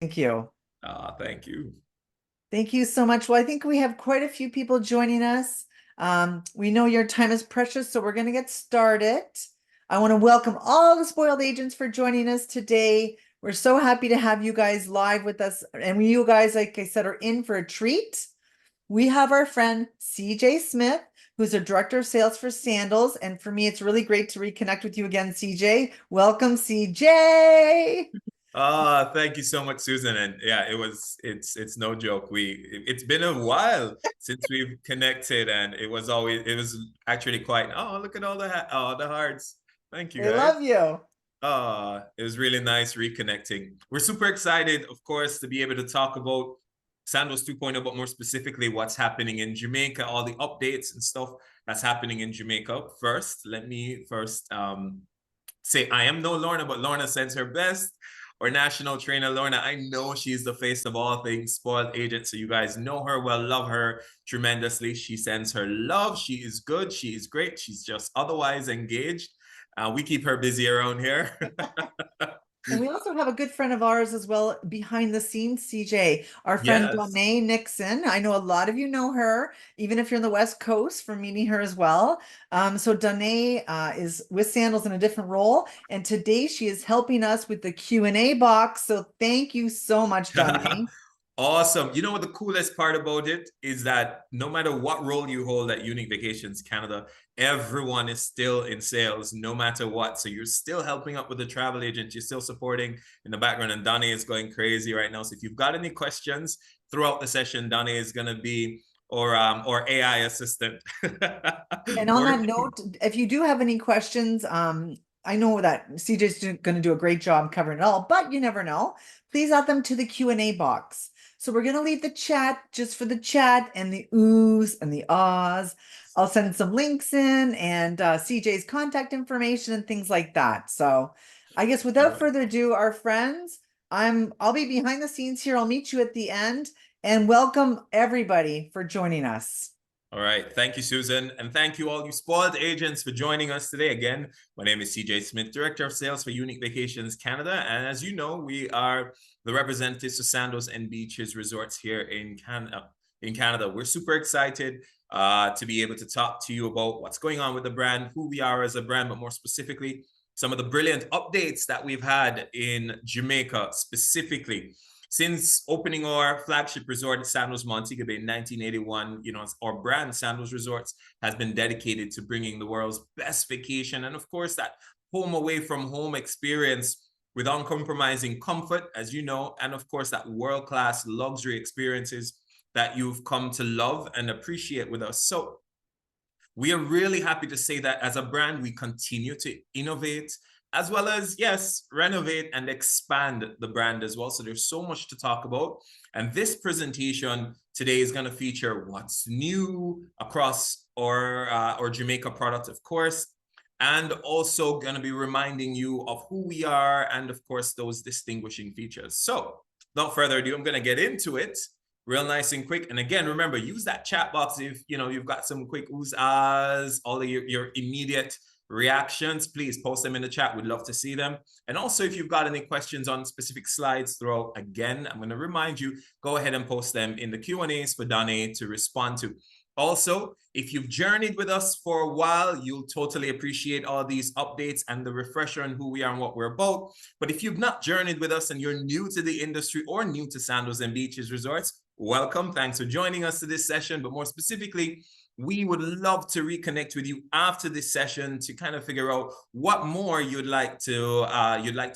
Thank you. Thank you. Thank you so much. Well, I think we have quite a few people joining us. We know your time is precious, so we're going to get started. I want to welcome all the spoiled agents for joining us today. We're so happy to have you guys live with us. And you guys, like I said, are in for a treat. We have our friend CJ Smith, who's a director of sales for Sandals. And for me, it's really great to reconnect with you again, CJ. Welcome, CJ. Thank you so much, Susan. And yeah, it's no joke. It's been a while since we've connected, and it was actually quite, oh, look at all the hearts. Thank you They guys. love you. It was really nice reconnecting. We're super excited, of course, to be able to talk about Sandals 2.0, but more specifically, what's happening in Jamaica, all the updates and stuff that's happening in Jamaica. Let me first say I am no Lorna, but Lorna sends her best. Or national trainer Lorna, I know she's the face of all things spoiled agent. So you guys know her well, love her tremendously. She sends her love. She is good. She is great. She's just otherwise engaged. We keep her busy around here. And we also have a good friend of ours as well behind the scenes, CJ, our friend Yes. Danae Nixon. I know a lot of you know her, even if you're in the West Coast, from meeting her as well. So Danae is with Sandals in a different role, and today she is helping us with the Q&A box. So thank you so much, Danae. Awesome. You know what the coolest part about it is that no matter what role you hold at Unique Vacations Canada, everyone is still in sales no matter what. So you're still helping up with the travel agent, you're still supporting in the background, and Donnie is going crazy right now. So if you've got any questions throughout the session, Donnie is going to be or AI assistant. And on or that note, if you do have any questions, I know that CJ's going to do a great job covering it all, but you never know. Please add them to the Q&A box. So we're going to leave the chat just for the chat and the oohs and the ahs. I'll send some links in and CJ's contact information and things like that. So I guess All without right. further ado, our friends, I'll be behind the scenes here. I'll meet you at the end and welcome everybody for joining us. All right. Thank you, Susan. And thank you all you spoiled agents for joining us today. Again, my name is CJ Smith, Director of Sales for Unique Vacations Canada. And as you know, we are the representatives of Sandals and Beaches Resorts here in Canada. We're super excited to be able to talk to you about what's going on with the brand, who we are as a brand, but more specifically, some of the brilliant updates that we've had in Jamaica specifically. Since opening our flagship resort, Sandals Montego Bay in 1981, our brand, Sandals Resorts, has been dedicated to bringing the world's best vacation and, of course, that home away from home experience with uncompromising comfort, as you know, and, of course, that world-class luxury experiences that you've come to love and appreciate with us. So we are really happy to say that as a brand, we continue to innovate as well as, yes, renovate and expand the brand as well. So there's so much to talk about. And this presentation today is going to feature what's new across our Jamaica product, of course, and also going to be reminding you of who we are and, of course, those distinguishing features. So without further ado, I'm going to get into it real nice and quick. And again, remember, use that chat box if you've got some quick oohs, ahs, all of your immediate reactions. Please post them in the chat. We'd love to see them. And also, if you've got any questions on specific slides throughout, again, I'm going to remind you, go ahead and post them in the Q&As for Donnie to respond to. Also, if you've journeyed with us for a while, you'll totally appreciate all these updates and the refresher on who we are and what we're about. But if you've not journeyed with us and you're new to the industry or new to Sandals and Beaches Resorts, welcome. Thanks for joining us to this session. But more specifically, we would love to reconnect with you after this session to kind of figure out what more you'd like to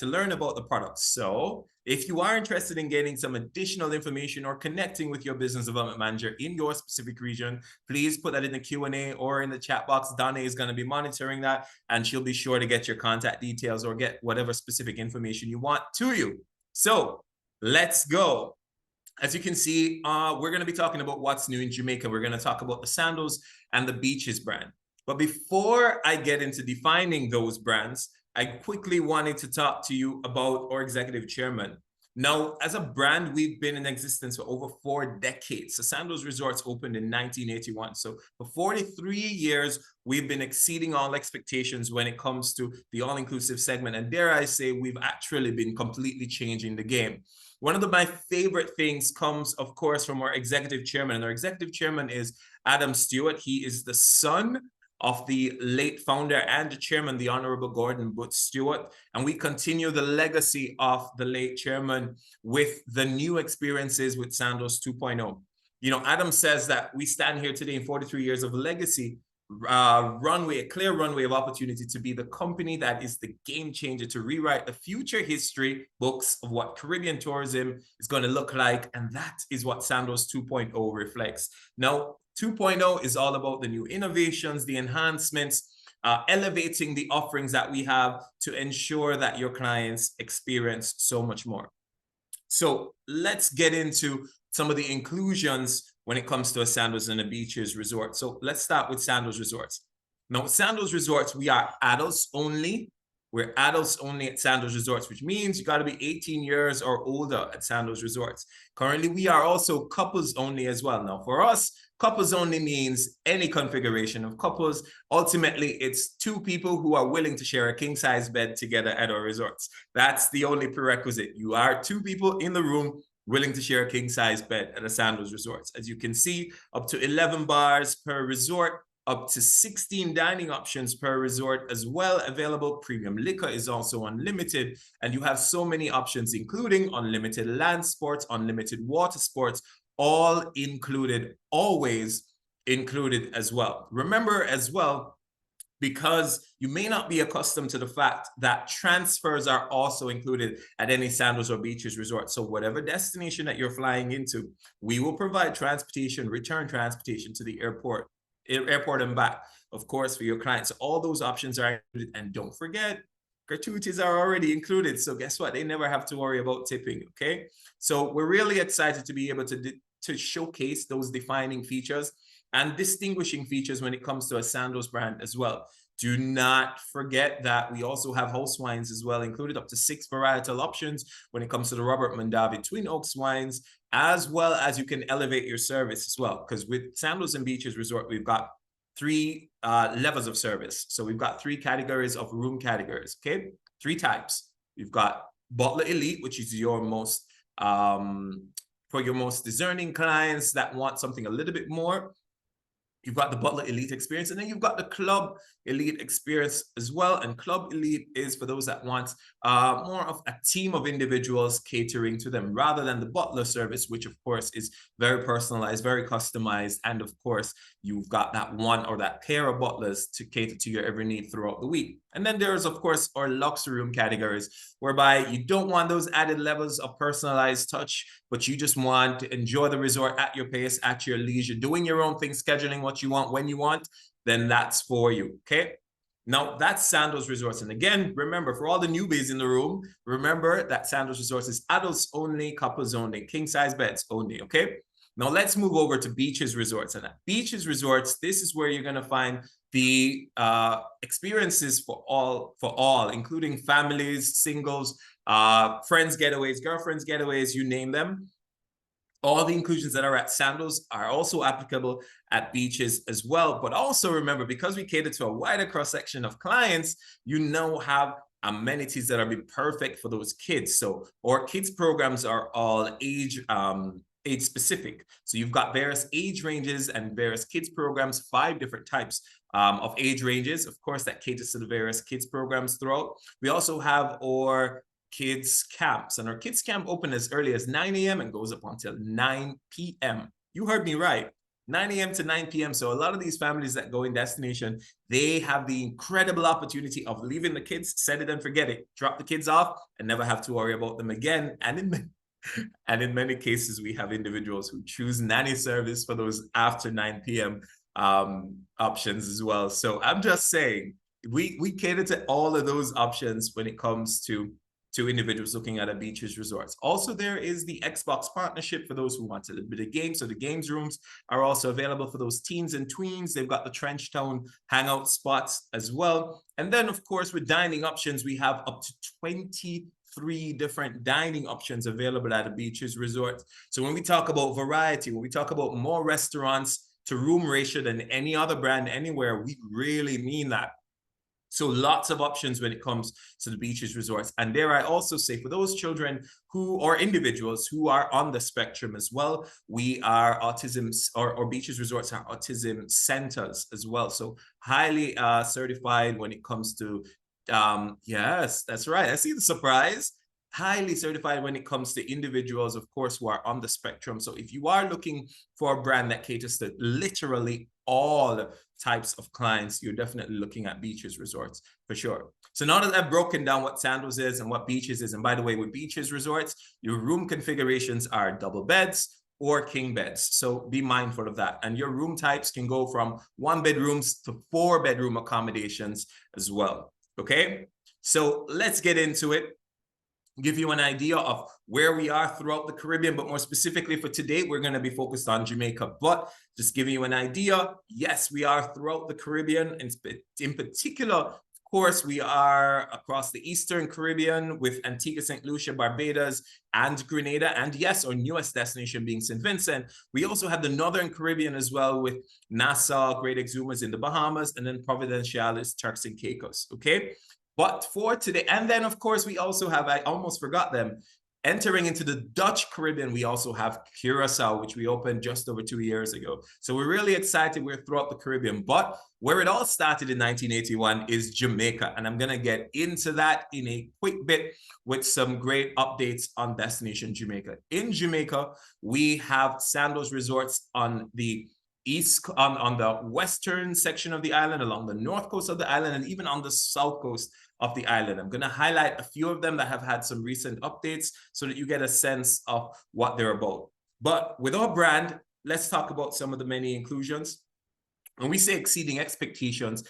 learn about the product. So if you are interested in getting some additional information or connecting with your business development manager in your specific region, please put that in the Q&A or in the chat box. Donna is going to be monitoring that, and she'll be sure to get your contact details or get whatever specific information you want to you. So let's go. As you can see, we're going to be talking about what's new in Jamaica. We're going to talk about the Sandals and the Beaches brand. But before I get into defining those brands, I quickly wanted to talk to you about our executive chairman. Now, as a brand, we've been in existence for over 4 decades. So Sandals Resorts opened in 1981. So for 43 years, we've been exceeding all expectations when it comes to the all-inclusive segment. And dare I say, we've actually been completely changing the game. One of my favorite things comes, of course, from our executive chairman. And our executive chairman is Adam Stewart. He is the son of the late founder and the chairman, the Honorable Gordon Butch Stewart. And we continue the legacy of the late chairman with the new experiences with Sandals 2.0. You know, Adam says that we stand here today in 43 years of legacy, runway, a clear runway of opportunity to be the company that is the game changer, to rewrite the future history books of what Caribbean tourism is going to look like. And that is what Sandals 2.0 reflects. Now, 2.0 is all about the new innovations, the enhancements, elevating the offerings that we have to ensure that your clients experience so much more. So let's get into some of the inclusions when it comes to a Sandals and a Beaches resort. So let's start with Sandals Resorts. Now, with Sandals Resorts, we are adults only. We're adults only at Sandals Resorts, which means you got to be 18 years or older at Sandals Resorts. Currently, we are also couples only as well. Now, for us, couples only means any configuration of couples. Ultimately, it's two people who are willing to share a king-size bed together at our resorts. That's the only prerequisite. You are two people in the room willing to share a king-size bed at a Sandals Resorts. As you can see, up to 11 bars per resort, up to 16 dining options per resort as well available. Premium liquor is also unlimited, and you have so many options, including unlimited land sports, unlimited water sports, all included, always included as well. Remember as well, because you may not be accustomed to the fact that transfers are also included at any Sandals or Beaches resort. So whatever destination that you're flying into, we will provide transportation, return transportation to the airport and back, of course, for your clients. So all those options are included. And don't forget, gratuities are already included. So guess what? They never have to worry about tipping, okay? So we're really excited to be able to showcase those defining features and distinguishing features when it comes to a Sandals brand as well. Do not forget that we also have house wines as well, included up to 6 varietal options when it comes to the Robert Mondavi Twin Oaks wines, as well as you can elevate your service as well. Because with Sandals and Beaches Resort, we've got 3 levels of service. So we've got 3 categories of room categories, okay? 3 types. We've got Butler Elite, which is your most, for your most discerning clients that want something a little bit more. You've got the Butler Elite experience, and then you've got the Club Elite experience as well. And Club Elite is for those that want more of a team of individuals catering to them, rather than the Butler service, which of course is very personalized, very customized. And of course, you've got that one or that pair of butlers to cater to your every need throughout the week. And then there's, of course, our luxury room categories, whereby you don't want those added levels of personalized touch, but you just want to enjoy the resort at your pace, at your leisure, doing your own thing, scheduling what you want when you want. Then that's for you, okay? Now, that's Sandals Resorts. And again, remember, for all the newbies in the room, remember that Sandals Resorts is adults only, couples only, king-size beds only, okay? Now, let's move over to Beaches Resorts. And at Beaches Resorts, this is where you're going to find the experiences for all, including families, singles, friends getaways, girlfriends getaways, you name them. All the inclusions that are at Sandals are also applicable at Beaches as well. But also remember, because we cater to a wider cross-section of clients, you now have amenities that are perfect for those kids. So our kids programs are all age specific. So you've got various age ranges and various kids programs, 5 different types of age ranges, of course, that caters to the various kids programs throughout. We also have our kids camps, and our kids camp open as early as 9 a.m. and goes up until 9 p.m. You heard me right, 9 a.m. to 9 p.m. So a lot of these families that go in destination, they have the incredible opportunity of leaving the kids, set it and forget it, drop the kids off and never have to worry about them again. And in many cases, we have individuals who choose nanny service for those after 9 p.m. Options as well. So I'm just saying, we cater to all of those options when it comes to individuals looking at a Beaches Resorts. Also, there is the Xbox partnership for those who want a little bit of games. So the games rooms are also available for those teens and tweens. They've got the Trench Town hangout spots as well. And then, of course, with dining options, we have up to 23 different dining options available at a Beaches Resort. So when we talk about variety, when we talk about more restaurants to room ratio than any other brand anywhere, we really mean that. So lots of options when it comes to the beaches resorts. And dare I also say, for those children who, or individuals who are on the spectrum as well, we are autism, or beaches resorts are autism centers as well. So highly certified when it comes to, yes, that's right. I see the surprise. Highly certified when it comes to individuals, of course, who are on the spectrum. So if you are looking for a brand that caters to literally all types of clients, you're definitely looking at Beaches Resorts for sure. So now that I've broken down what Sandals is and what Beaches is, and by the way, with Beaches Resorts, your room configurations are double beds or king beds. So be mindful of that. And your room types can go from 1 bedrooms to 4 bedroom accommodations as well. Okay, so let's get into it. Give you an idea of where we are throughout the Caribbean, but more specifically for today, we're going to be focused on Jamaica. But just giving you an idea, yes, we are throughout the Caribbean. In particular, of course, we are across the Eastern Caribbean with Antigua, St. Lucia, Barbados, and Grenada. And yes, our newest destination being St. Vincent. We also have the Northern Caribbean as well with Nassau, Great Exumas in the Bahamas, and then Providenciales, Turks and Caicos. Okay. But for today, and then of course, we also have, I almost forgot them, entering into the Dutch Caribbean, we also have Curacao, which we opened just over 2 years ago. So we're really excited. We're throughout the Caribbean, but where it all started in 1981 is Jamaica. And I'm going to get into that in a quick bit with some great updates on Destination Jamaica. In Jamaica, we have Sandals Resorts on the on the western section of the island, along the north coast of the island, and even on the south coast of the island. I'm going to highlight a few of them that have had some recent updates so that you get a sense of what they're about. But with our brand, let's talk about some of the many inclusions. When we say exceeding expectations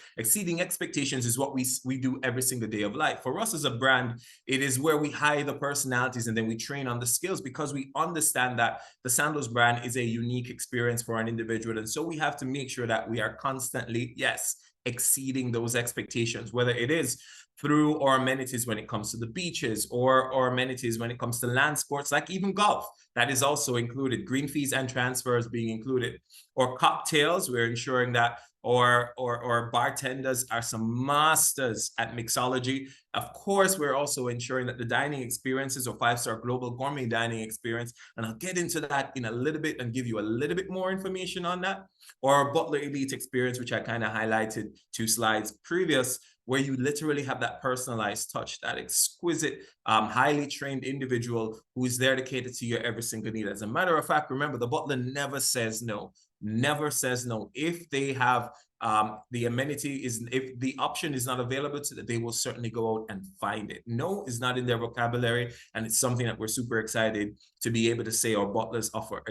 is what we do every single day of life. For us as a brand, it is where we hire the personalities and then we train on the skills, because we understand that the Sandals brand is a unique experience for an individual. And so we have to make sure that we are constantly, yes, exceeding those expectations, whether it is through our amenities when it comes to the beaches, or our amenities when it comes to land sports, like even golf. That is also included. Green fees and transfers being included. Or cocktails, we're ensuring that our bartenders are some masters at mixology. Of course, we're also ensuring that the dining experiences or 5-star global gourmet dining experience, and I'll get into that in a little bit and give you a little bit more information on that, or Butler Elite experience, which I kind of highlighted 2 slides previous, where you literally have that personalized touch, that exquisite, highly trained individual who is there to cater to your every single need. As a matter of fact, remember, the butler never says no. Never says no. If they have the amenity if the option is not available to them, they will certainly go out and find it. No is not in their vocabulary, and it's something that we're super excited to be able to say our butlers offer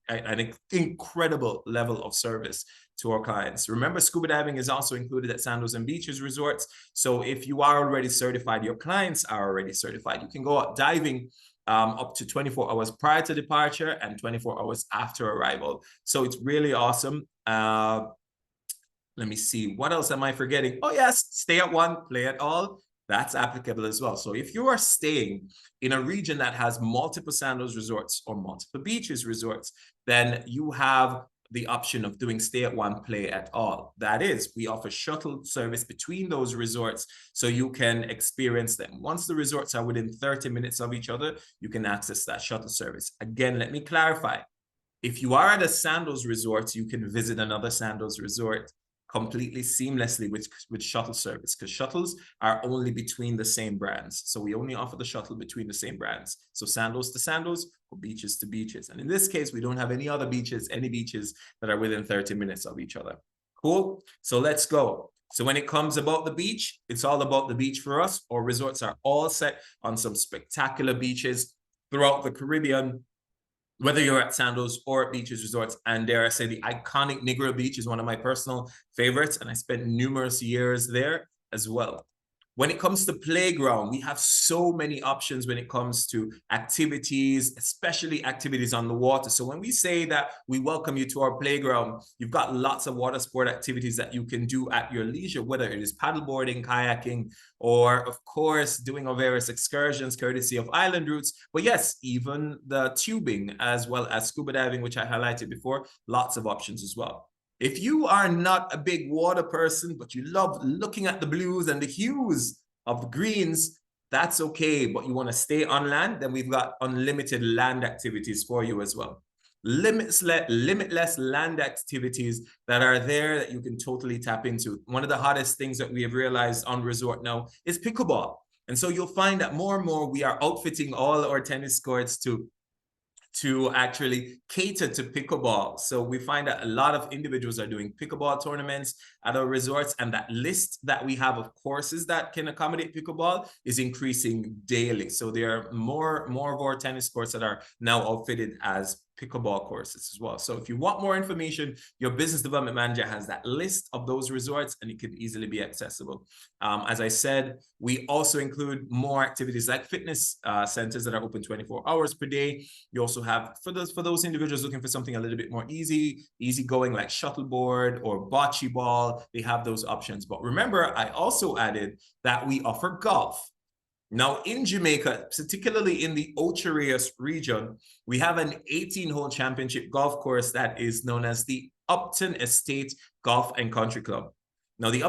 an incredible level of service to our clients. Remember, scuba diving is also included at Sandals and Beaches Resorts. So if you are already certified, your clients are already certified, you can go out diving up to 24 hours prior to departure and 24 hours after arrival. So it's really awesome. Let me see, what else am I forgetting? Oh yes, stay at one, play at all. That's applicable as well. So if you are staying in a region that has multiple Sandals resorts or multiple beaches resorts, then you have the option of doing stay at one, play at all. That is, we offer shuttle service between those resorts so you can experience them. Once the resorts are within 30 minutes of each other, you can access that shuttle service. Again, let me clarify. If you are at a Sandals resort, you can visit another Sandals resort completely seamlessly with shuttle service, because shuttles are only between the same brands. So we only offer the shuttle between the same brands. So Sandals to Sandals or beaches to beaches. And in this case, we don't have any other beaches, any beaches that are within 30 minutes of each other. Cool. So let's go. So when it comes about the beach, it's all about the beach for us. Our resorts are all set on some spectacular beaches throughout the Caribbean, whether you're at Sandals or at Beaches Resorts. And dare I say, the iconic Negril Beach is one of my personal favorites, and I spent numerous years there as well. When it comes to playground, we have so many options when it comes to activities, especially activities on the water. So when we say that we welcome you to our playground, you've got lots of water sport activities that you can do at your leisure, whether it is paddleboarding, kayaking, or of course, doing our various excursions courtesy of island routes. But yes, even the tubing as well as scuba diving, which I highlighted before, lots of options as well. If you are not a big water person, but you love looking at the blues and the hues of the greens, that's okay. But you want to stay on land, then we've got unlimited land activities for you as well. Limitless land activities that are there that you can totally tap into. One of the hottest things that we have realized on resort now is pickleball. And so you'll find that more and more we are outfitting all our tennis courts to actually cater to pickleball. So we find that a lot of individuals are doing pickleball tournaments at our resorts, and that list that we have of courses that can accommodate pickleball is increasing daily. So there are more of our tennis courts that are now outfitted as pickleball courses as well. So if you want more information, your business development manager has that list of those resorts, and it can easily be accessible. As I said, we also include more activities like fitness centers that are open 24 hours per day. You also have, for those individuals looking for something a little bit more easy going, like shuttleboard or bocce ball, they have those options. But remember, I also added that we offer golf. Now, in Jamaica, particularly in the Ocho Rios region, we have an 18-hole championship golf course that is known as the Upton Estate Golf and Country Club. Now, the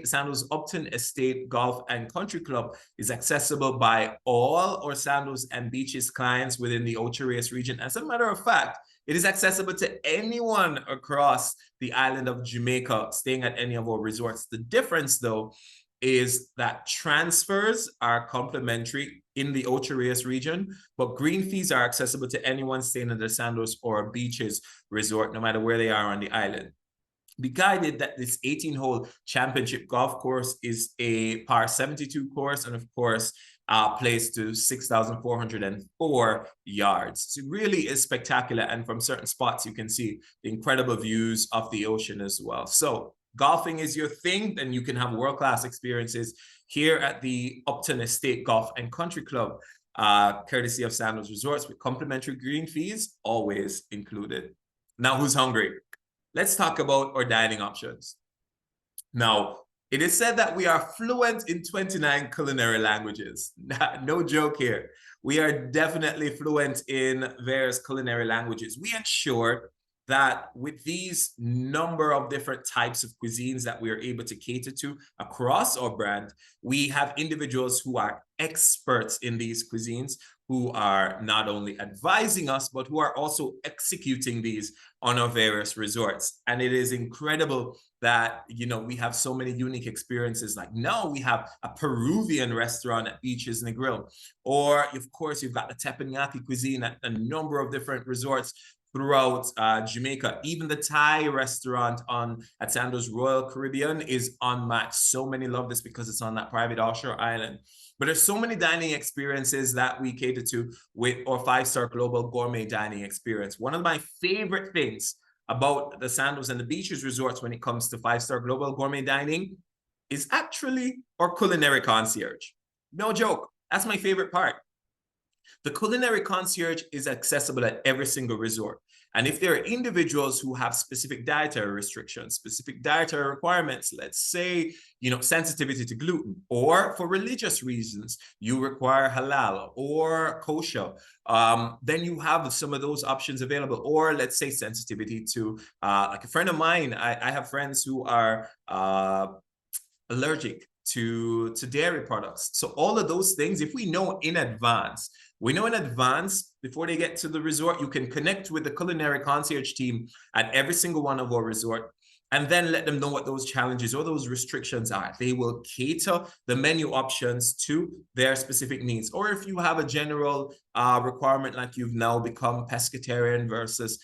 Sandals Upton Estate Golf and Country Club is accessible by all our Sandals and Beaches clients within the Ocho Rios region. As a matter of fact, it is accessible to anyone across the island of Jamaica staying at any of our resorts. The difference, though, is that transfers are complimentary in the Ocho Rios region, but green fees are accessible to anyone staying at the Sandals or Beaches resort, no matter where they are on the island. Be guided that this 18-hole championship golf course is a par 72 course, and of course, plays to 6,404 yards. So it really is spectacular, and from certain spots, you can see the incredible views of the ocean as well. So golfing is your thing, then you can have world-class experiences here at the Upton Estate Golf and Country Club, courtesy of Sandals Resorts, with complimentary green fees always included. Now, who's hungry? Let's talk about our dining options. Now, it is said that we are fluent in 29 culinary languages. No joke here. We are definitely fluent in various culinary languages. We ensure that with these number of different types of cuisines that we are able to cater to across our brand, we have individuals who are experts in these cuisines, who are not only advising us, but who are also executing these on our various resorts. And it is incredible that, you know, we have so many unique experiences. Like now we have a Peruvian restaurant at Beaches Negril, or of course, you've got the teppanyaki cuisine at a number of different resorts throughout Jamaica. Even the Thai restaurant at Sandals Royal Caribbean is unmatched. So many love this because it's on that private offshore island. But there's so many dining experiences that we cater to with our 5-star global gourmet dining experience. One of my favorite things about the Sandals and the Beaches resorts when it comes to 5-star global gourmet dining is actually our culinary concierge. No joke, that's my favorite part. The culinary concierge is accessible at every single resort. And if there are individuals who have specific dietary restrictions, specific dietary requirements, let's say, you know, sensitivity to gluten, or for religious reasons, you require halal or kosher, then you have some of those options available. Or let's say sensitivity to, like a friend of mine, I have friends who are allergic to dairy products. So all of those things, if we know in advance before they get to the resort, you can connect with the culinary concierge team at every single one of our resort, and then let them know what those challenges or those restrictions are. They will cater the menu options to their specific needs. Or if you have a general requirement, like you've now become pescatarian versus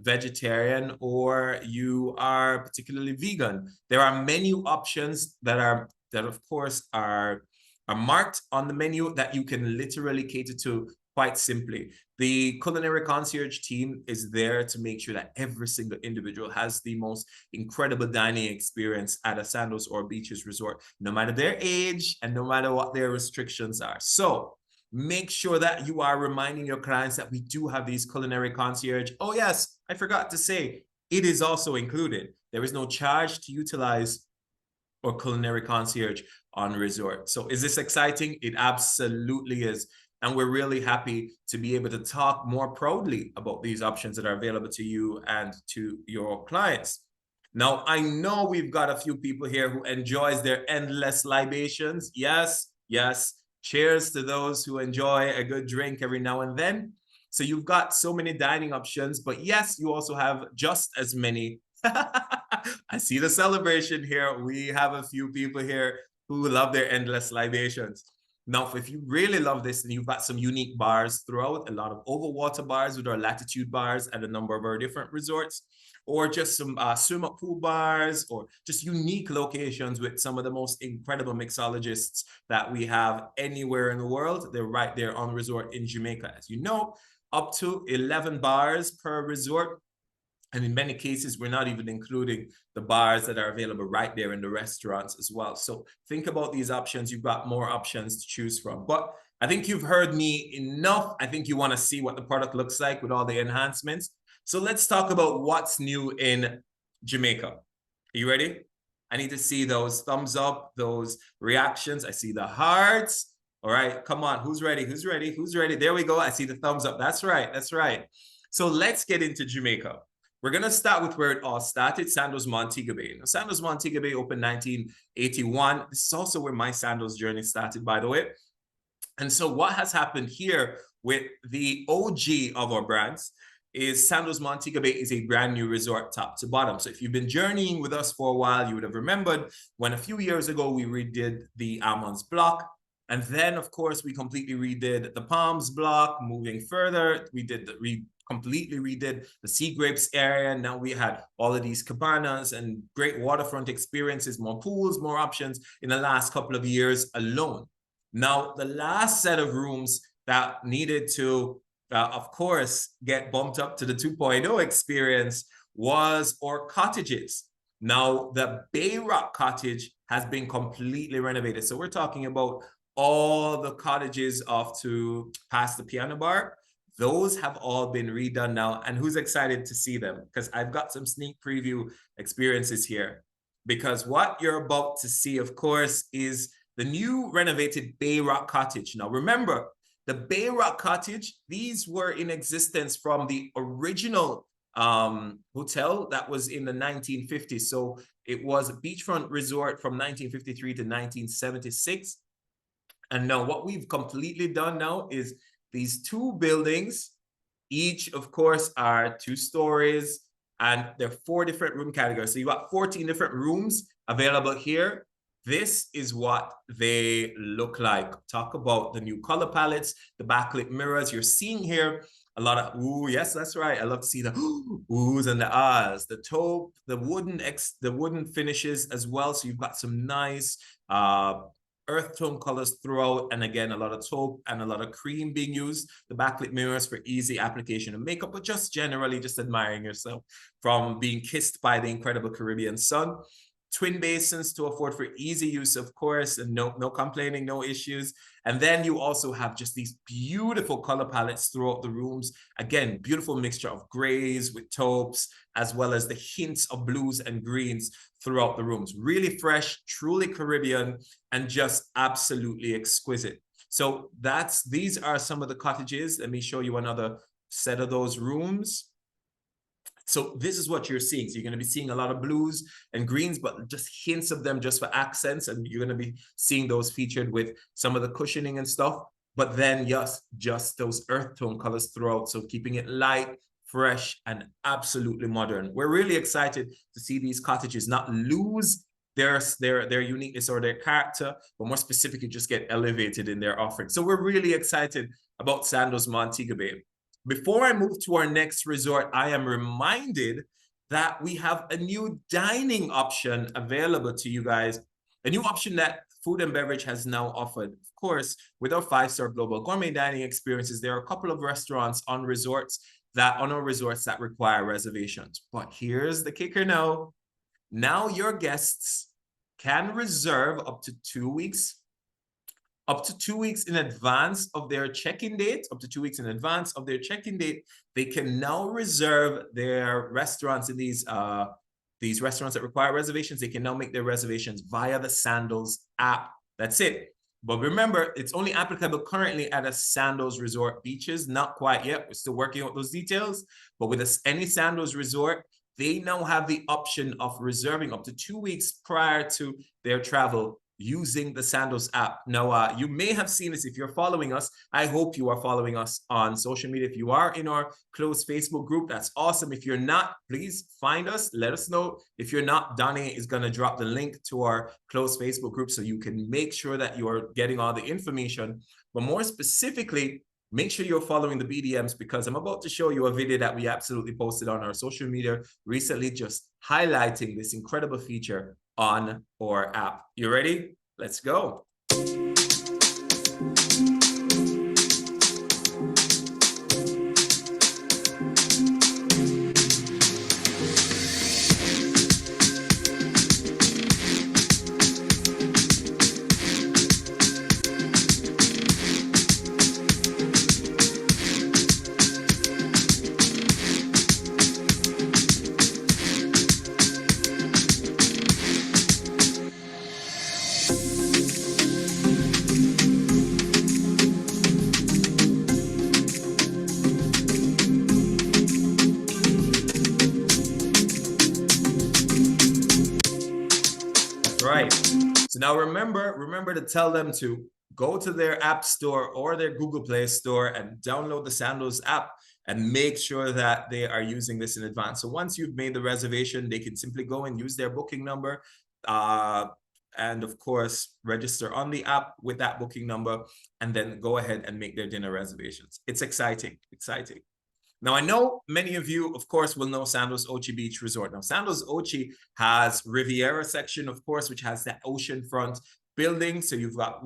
vegetarian, or you are particularly vegan, there are menu options that of course are marked on the menu that you can literally cater to quite simply. The culinary concierge team is there to make sure that every single individual has the most incredible dining experience at a Sandals or Beaches resort, no matter their age and no matter what their restrictions are. So make sure that you are reminding your clients that we do have these culinary concierge. Oh yes, I forgot to say, it is also included. There is no charge to utilize or culinary concierge on resort. So is this exciting? It absolutely is. And we're really happy to be able to talk more proudly about these options that are available to you and to your clients. Now, I know we've got a few people here who enjoys their endless libations. Yes, yes. Cheers to those who enjoy a good drink every now and then. So you've got so many dining options, but yes, you also have just as many. I see the celebration here. We have a few people here who love their endless libations. Now, if you really love this, then you've got some unique bars throughout, a lot of overwater bars with our latitude bars at a number of our different resorts, or just some swim-up pool bars, or just unique locations with some of the most incredible mixologists that we have anywhere in the world. They're right there on resort in Jamaica. As you know, up to 11 bars per resort. And in many cases, we're not even including the bars that are available right there in the restaurants as well. So think about these options. You've got more options to choose from. But I think you've heard me enough. I think you want to see what the product looks like with all the enhancements. So let's talk about what's new in Jamaica. Are you ready? I need to see those thumbs up, those reactions. I see the hearts. All right, come on. Who's ready? Who's ready? Who's ready? There we go. I see the thumbs up. That's right. That's right. So let's get into Jamaica. We're going to start with where it all started, Sandals Montego Bay. Now, Sandals Montego Bay opened 1981. This is also where my Sandals journey started, by the way. And so what has happened here with the OG of our brands is Sandals Montego Bay is a brand new resort top to bottom. So if you've been journeying with us for a while, you would have remembered when a few years ago we redid the Almonds block. And then, of course, we completely redid the Palms block. Moving further, we completely redid the Sea Grapes area. Now we had all of these cabanas and great waterfront experiences, more pools, more options in the last couple of years alone. Now, the last set of rooms that needed to, of course, get bumped up to the 2.0 experience was our cottages. Now, the Bay Rock cottage has been completely renovated. So we're talking about all the cottages off to past the piano bar. Those have all been redone now. And who's excited to see them? Because I've got some sneak preview experiences here. Because what you're about to see, of course, is the new renovated Bay Rock cottage. Now, remember, the Bay Rock cottage, these were in existence from the original hotel that was in the 1950s. So it was a beachfront resort from 1953 to 1976. And now what we've completely done now is these two buildings, each, of course, are 2 stories, and there are 4 different room categories. So you've got 14 different rooms available here. This is what they look like. Talk about the new color palettes, the backlit mirrors. You're seeing here a lot of, ooh, yes, that's right. I love to see the oohs and the ahs, the taupe, the wooden finishes as well. So you've got some nice earth tone colors throughout, and again, a lot of taupe and a lot of cream being used. The backlit mirrors for easy application of makeup, but just generally just admiring yourself from being kissed by the incredible Caribbean sun. Twin basins to afford for easy use, of course, and no complaining, no issues. And then you also have just these beautiful color palettes throughout the rooms. Again, beautiful mixture of grays with taupes, as well as the hints of blues and greens throughout the rooms. Really fresh, truly Caribbean, and just absolutely exquisite. So these are some of the cottages. Let me show you another set of those rooms. So this is what you're seeing. So you're going to be seeing a lot of blues and greens, but just hints of them just for accents. And you're going to be seeing those featured with some of the cushioning and stuff. But then, yes, just those earth tone colors throughout. So keeping it light, fresh, and absolutely modern. We're really excited to see these cottages not lose their uniqueness or their character, but more specifically, just get elevated in their offering. So we're really excited about Sandals Montego Bay. Before I move to our next resort, I am reminded that we have a new dining option available to you guys, a new option that food and beverage has now offered. Of course, with our 5-star global gourmet dining experiences, there are a couple of restaurants on our resorts that require reservations. But here's the kicker now. Now your guests can reserve up to 2 weeks in advance of their check-in date, they can now reserve their restaurants in these restaurants that require reservations. They can now make their reservations via the Sandals app. That's it. But remember, it's only applicable currently at a Sandals Resort beaches. Not quite yet. We're still working out those details. But with any Sandals Resort, they now have the option of reserving up to 2 weeks prior to their travel using the Sandals app. Now, you may have seen this if you're following us. I hope you are following us on social media. If you are in our closed Facebook group, that's awesome. If you're not, please find us. Let us know. If you're not, Donnie is going to drop the link to our closed Facebook group so you can make sure that you are getting all the information. But more specifically, make sure you're following the BDMs, because I'm about to show you a video that we absolutely posted on our social media recently, just highlighting this incredible feature on our app. You ready? Let's go. Right. So now remember to tell them to go to their app store or their Google Play store and download the Sandals app and make sure that they are using this in advance. So once you've made the reservation, they can simply go and use their booking number, and of course, register on the app with that booking number, and then go ahead and make their dinner reservations. It's exciting, exciting. Now, I know many of you, of course, will know Sandals Ochi Beach Resort. Now, Sandals Ochi has Riviera section, of course, which has that oceanfront building. So you've got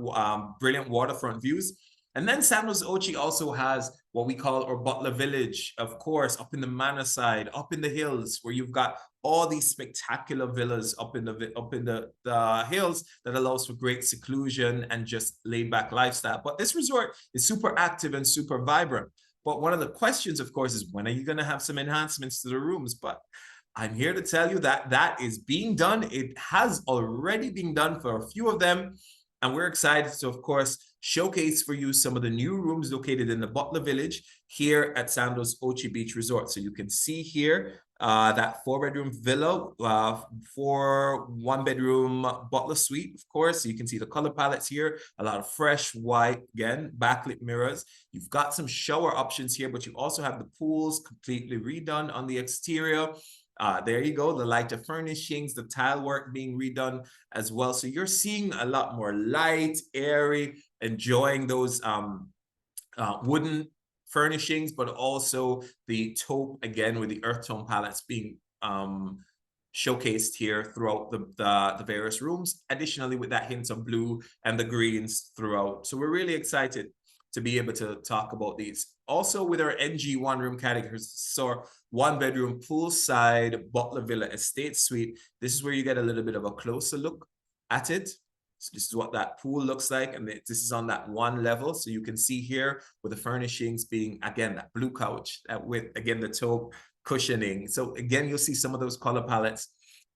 brilliant waterfront views. And then Sandals Ochi also has what we call our Butler Village, of course, up in the manor side, up in the hills, where you've got all these spectacular villas up in the hills that allows for great seclusion and just laid back lifestyle. But this resort is super active and super vibrant. But one of the questions, of course, is when are you going to have some enhancements to the rooms? But I'm here to tell you that that is being done. It has already been done for a few of them. And we're excited to, of course, showcase for you some of the new rooms located in the Butler Village here at Sandals Ochi Beach Resort. So you can see here that 4-bedroom villa, 1-bedroom butler suite, of course. So you can see the color palettes here, a lot of fresh white, again, backlit mirrors. You've got some shower options here, but you also have the pools completely redone on the exterior. There you go, the lighter furnishings, the tile work being redone as well. So you're seeing a lot more light, airy, enjoying those wooden furnishings, but also the taupe, again, with the earth tone palettes being showcased here throughout the various rooms. Additionally, with that hint of blue and the greens throughout. So we're really excited to be able to talk about these. Also with our NG1 room categories, so 1-bedroom poolside Butler Villa Estate Suite. This is where you get a little bit of a closer look at it. So this is what that pool looks like, and this is on that one level. So you can see here with the furnishings being, again, that blue couch with, again, the taupe cushioning. So again, you'll see some of those color palettes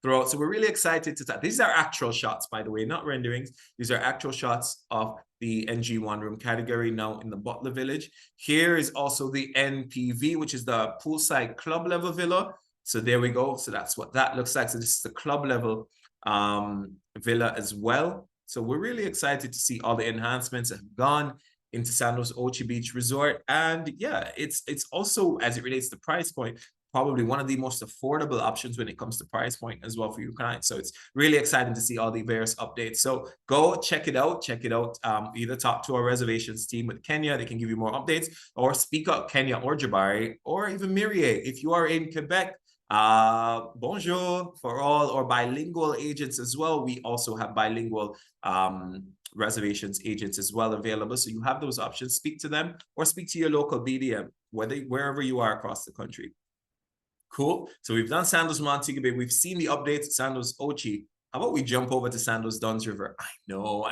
throughout. So we're really excited to talk. These are actual shots, by the way, not renderings. These are actual shots of the NG1 room category now in the Butler Village. Here is also the NPV, which is the poolside club level villa. So there we go. So that's what that looks like. So this is the club level villa as well. So we're really excited to see all the enhancements that have gone into Sandals Ochi Beach Resort. And yeah, it's also, as it relates to price point, probably one of the most affordable options when it comes to price point as well for your clients. So it's really exciting to see all the various updates. So go check it out. Either talk to our reservations team with Kenya, they can give you more updates, or speak up Kenya or Jabari, or even Mirie. If you are in Quebec, bonjour for all, or bilingual agents as well. We also have bilingual reservations agents as well available. So you have those options. Speak to them or speak to your local BDM, wherever you are across the country. Cool. So we've done Sandals Montego Bay. We've seen the updates at Sandals Ochi. How about we jump over to Sandals Duns River? I know.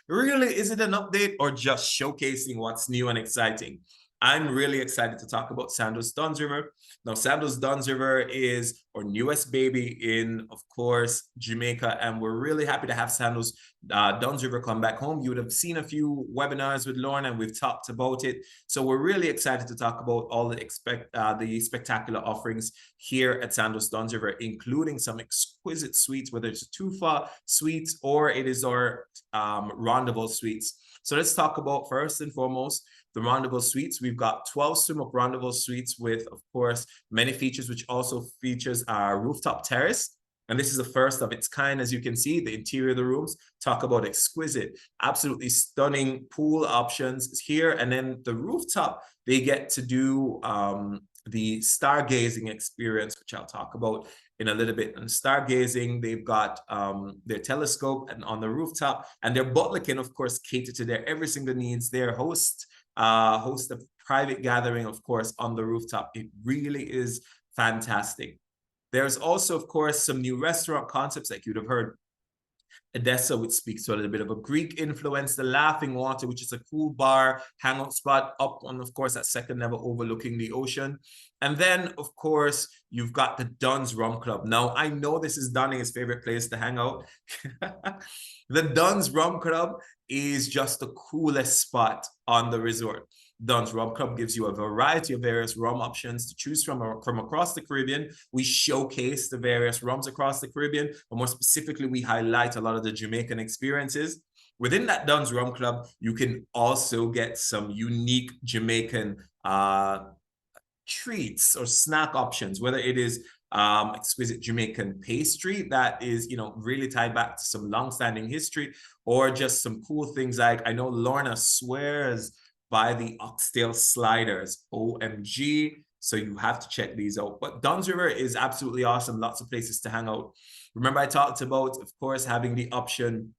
Really, is it an update or just showcasing what's new and exciting? I'm really excited to talk about Sandals River. Now, Sandals River is our newest baby in, of course, Jamaica, and we're really happy to have Sandals River come back home. You would have seen a few webinars with Lauren, and we've talked about it. So we're really excited to talk about all the spectacular offerings here at Sandals River, including some exquisite suites, whether it's Tufa suites or it is our Rendezvous suites. So let's talk about, first and foremost, the Rendezvous suites. We've got 12 swim-up Rendezvous suites with, of course, many features, which also features our rooftop terrace. And this is the first of its kind. As you can see, the interior of the rooms, talk about exquisite, absolutely stunning pool options here. And then the rooftop, they get to do the stargazing experience, which I'll talk about in a little bit. And stargazing, they've got their telescope and on the rooftop, and their butler can, of course, cater to their every single needs. Their host a private gathering, of course, on the rooftop. It really is fantastic. There's also, of course, some new restaurant concepts like you'd have heard Edessa, which speaks to a little bit of a Greek influence, the Laughing Water, which is a cool bar, hangout spot up on, of course, that second level overlooking the ocean. And then, of course, you've got the Dunn's Rum Club. Now, I know this is Donnie's favorite place to hang out. The Dunn's Rum Club is just the coolest spot on the resort. Dunn's Rum Club gives you a variety of various rum options to choose from across the Caribbean. We showcase the various rums across the Caribbean, but more specifically, we highlight a lot of the Jamaican experiences. Within that Dunn's Rum Club, you can also get some unique Jamaican treats or snack options, whether it is exquisite Jamaican pastry that is, really tied back to some long-standing history, or just some cool things like, I know Lorna swears by the oxtail sliders, OMG. So you have to check these out. But Dunn's River is absolutely awesome. Lots of places to hang out. Remember, I talked about, of course, having the option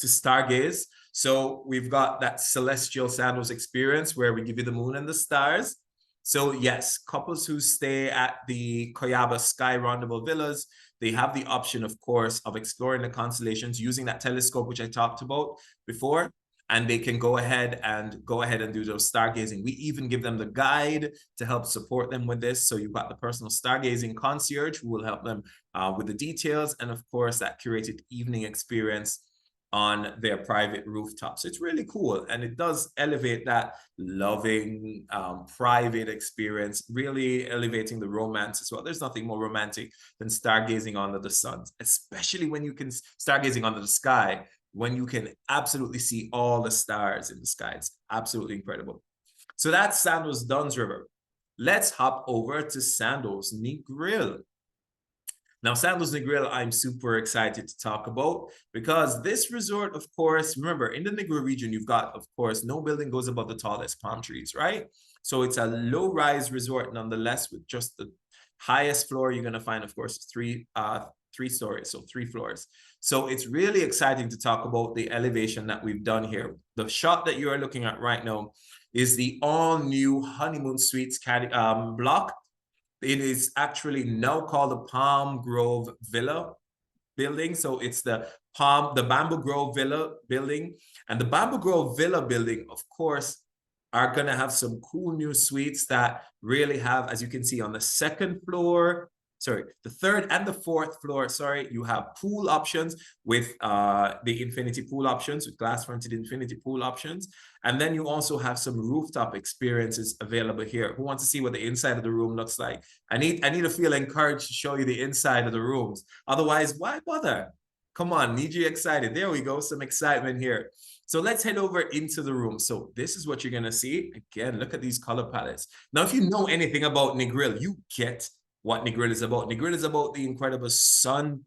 to stargaze. So we've got that celestial sandals experience where we give you the moon and the stars. So yes, couples who stay at the Coyaba Sky Rendezvous Villas, they have the option, of course, of exploring the constellations using that telescope, which I talked about before. And they can go ahead and do those stargazing. We even give them the guide to help support them with this. So you've got the personal stargazing concierge who will help them with the details. And of course, that curated evening experience on their private rooftop. So it's really cool. And it does elevate that loving, private experience, really elevating the romance as well. There's nothing more romantic than stargazing under the sun, especially when you can stargazing under the sky, when you can absolutely see all the stars in the sky. It's absolutely incredible. So that's Sandals Dunn's River. Let's hop over to Sandals Negril. Now, Sandals Negril, I'm super excited to talk about because this resort, of course, remember, in the Negril region, you've got, of course, no building goes above the tallest palm trees, right? So it's a low-rise resort nonetheless, with just the highest floor you're going to find, of course, three stories, so 3 floors. So it's really exciting to talk about the elevation that we've done here. The shot that you are looking at right now is the all-new Honeymoon Suites block. It is actually now called the Palm Grove Villa building. So it's the Bamboo Grove Villa building. And the Bamboo Grove Villa building, of course, are going to have some cool new suites that really have, as you can see on the second floor, the third and the fourth floor, you have pool options with the infinity pool options, with glass fronted infinity pool options. And then you also have some rooftop experiences available here. Who wants to see what the inside of the room looks like? I need to feel encouraged to show you the inside of the rooms. Otherwise, why bother? Come on, need you excited. There we go, some excitement here. So let's head over into the room. So this is what you're gonna see. Again, look at these color palettes. Now, if you know anything about Negril, you get what Negril is about. Negril is about the incredible sunset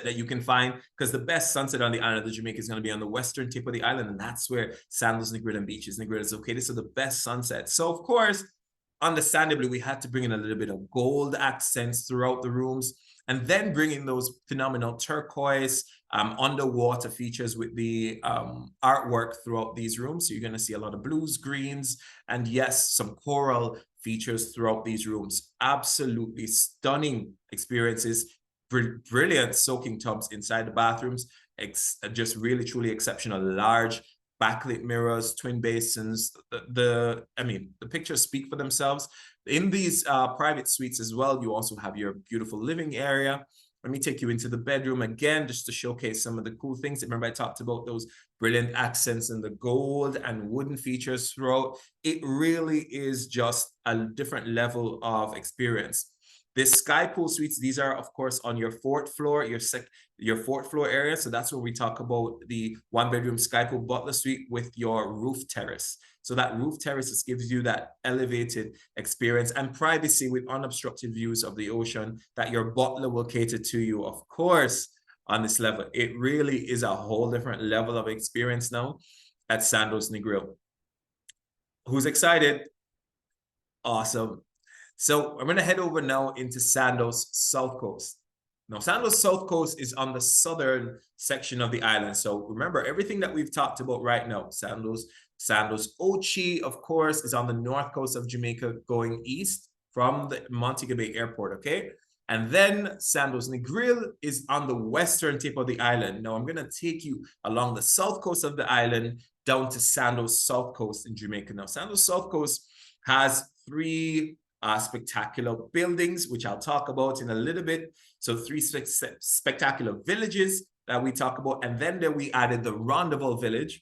that you can find, because the best sunset on the island of Jamaica is going to be on the western tip of the island, and that's where Sandals Negril and Beaches Negril is located. So the best sunset. So of course, understandably, we had to bring in a little bit of gold accents throughout the rooms, and then bring in those phenomenal turquoise underwater features with the artwork throughout these rooms. So you're going to see a lot of blues, greens, and yes, some coral features throughout these rooms. Absolutely stunning experiences. Brilliant soaking tubs inside the bathrooms. Just really, truly exceptional, large backlit mirrors, twin basins. The pictures speak for themselves. In these private suites as well, you also have your beautiful living area. Let me take you into the bedroom again, just to showcase some of the cool things. Remember, I talked about those brilliant accents and the gold and wooden features throughout. It really is just a different level of experience. This sky pool suites, these are, of course, on your fourth floor, your fourth floor area. So that's where we talk about the one bedroom sky pool butler suite with your roof terrace. So that roof terrace just gives you that elevated experience and privacy with unobstructed views of the ocean that your butler will cater to you, of course, on this level. It really is a whole different level of experience now at Sandals Negril. Who's excited? Awesome. So I'm going to head over now into Sandals SouthCoast. Now, Sandals SouthCoast is on the southern section of the island. So remember, everything that we've talked about right now, Sandals Ochi, of course, is on the north coast of Jamaica going east from the Montego Bay Airport, okay? And then Sandals Negril is on the western tip of the island. Now, I'm going to take you along the south coast of the island down to Sandals SouthCoast in Jamaica. Now, Sandals SouthCoast has three spectacular buildings, which I'll talk about in a little bit. So three spectacular villages that we talk about. And then there we added the Rendezvous Village